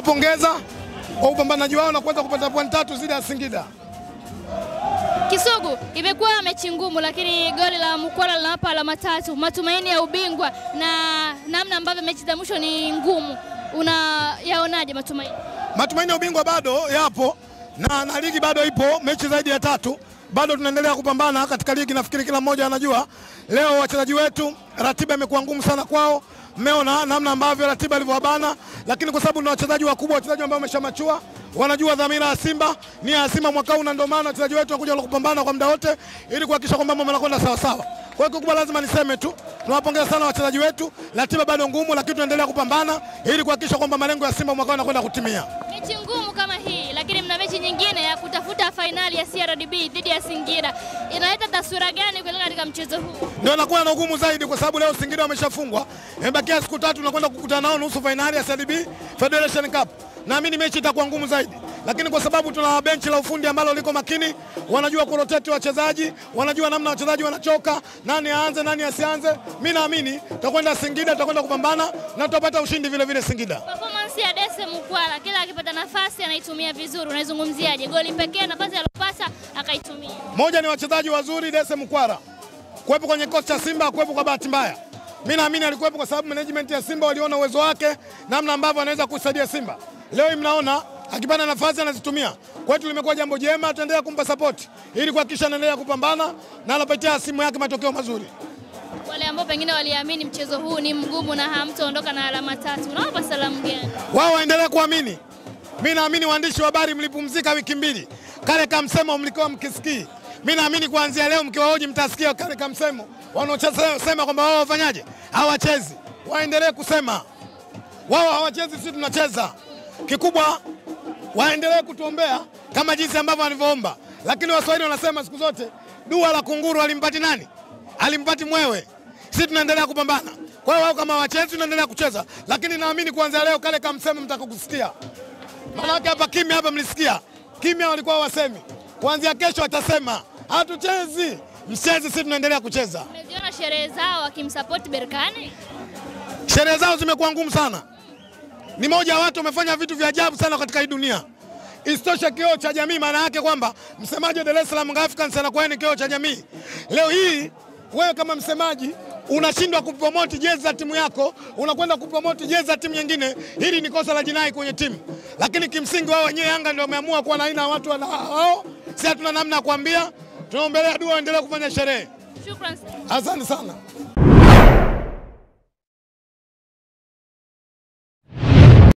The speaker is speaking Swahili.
tunawapongeza kwa upambanaji wao na kuweza kupata pointi 3 zidi ya Singida. Kisugu, imekuwa mechi ngumu lakini goli la Mkwala linawapa alama 3. Matumaini ya ubingwa na namna ambavyo mechi za mwisho ni ngumu, unayaonaje matumaini? Matumaini ya ubingwa bado yapo na ligi bado ipo, mechi zaidi ya 3. Bado tunaendelea kupambana katika ligi. Nafikiri kila mmoja anajua leo wachezaji wetu ratiba imekuwa ngumu sana kwao. Mmeona namna ambavyo ratiba ilivyowabana, lakini kwa sababu ni wachezaji wakubwa, wachezaji ambao wameshamachua, wanajua dhamira ya Simba ni ya Simba mwaka huu, na ndio maana wachezaji wetu wanakuja kupambana kwa muda wote ili kuhakikisha kwamba mambo yanakwenda sawa sawa. Kwa hiyo kubwa lazima niseme tu tunawapongeza sana wachezaji wetu. Ratiba bado ngumu, lakini tunaendelea kupambana ili kuhakikisha kwamba malengo ya Simba mwaka huu yanakwenda kutimia. Mechi ngumu kama hii, lakini mna mechi nyingine ya kutafuta finali ya CRDB dhidi ya Singida. Inaleta taswira gani kuelekea katika mchezo huu? Ndio inakuwa na ugumu zaidi kwa sababu leo Singida wameshafungwa. Imebakia siku 3 tunakwenda kukutana nao nusu finali ya CRDB Federation Cup. Naamini mechi itakuwa ngumu zaidi. Lakini kwa sababu tuna benchi la ufundi ambalo liko makini, wanajua kurotate wachezaji, wanajua namna wachezaji wanachoka, nani aanze, nani asianze. Mimi naamini tutakwenda Singida, tutakwenda kupambana na tutapata ushindi vile vile Singida. Performance ya Dese Mkwala, kila akipata nafasi anaitumia vizuri. Unaizungumziaje? Goli pekee nafasi aliyopata akaitumia. Moja ni wachezaji wazuri Dese Mkwala. Kuwepo kwenye kocha cha Simba, kuwepo kwa bahati mbaya. Mimi naamini alikuwepo kwa sababu management ya Simba waliona uwezo wake, namna ambavyo anaweza kusaidia Simba. Leo mnaona akipata nafasi anazitumia. Kwetu limekuwa jambo jema, tutaendelea kumpa support ili kuhakikisha anaendelea kupambana na anapatia simu yake matokeo mazuri. Wale ambao pengine waliamini mchezo huu ni mgumu na hamtaondoka na alama 3, unawapa salamu gani? Wao waendelee kuamini. Mimi naamini waandishi wa habari mlipumzika wiki 2. Kale kamsemo mlikuwa mkisikii. Mimi naamini kuanzia leo mkiwahoji mtasikia kale kamsemo. Wanaosema kwamba wao wafanyaje? Hawachezi. Waendelee kusema. Wao hawachezi, sisi tunacheza. Kikubwa waendelee kutuombea kama jinsi ambavyo walivyoomba. Lakini Waswahili wanasema siku zote dua la kunguru alimpati nani? Alimpati mwewe. Sisi tunaendelea kupambana. Kwa hiyo wao kama wachezi tunaendelea kucheza. Lakini naamini kuanzia leo kale kamsemo mtakokusikia. Maana hapa kimya hapa mlisikia. Kimya walikuwa wasemi. Kuanzia kesho watasema hatuchezi. Mchezi, sisi tunaendelea kucheza. Umeziona sherehe zao wakimsupport Berkane? Sherehe zao zimekuwa ngumu sana. Ni moja ya watu wamefanya vitu vya ajabu sana katika hii dunia. Isitoshe kioo cha jamii, maana yake kwamba msemaji wa Dar es Salaam Africans anakuwa ni kioo cha jamii. Leo hii wewe kama msemaji unashindwa kupromote jezi za timu yako, unakwenda kupromote jezi za timu nyingine. Hili ni kosa la jinai kwenye timu. Lakini kimsingi wao wenyewe Yanga ndio wameamua kuwa na aina ya watu hao. Sisi hatuna namna ya kuambia. Tunaombelea dua waendelee kufanya sherehe. Shukrani. Asante sana.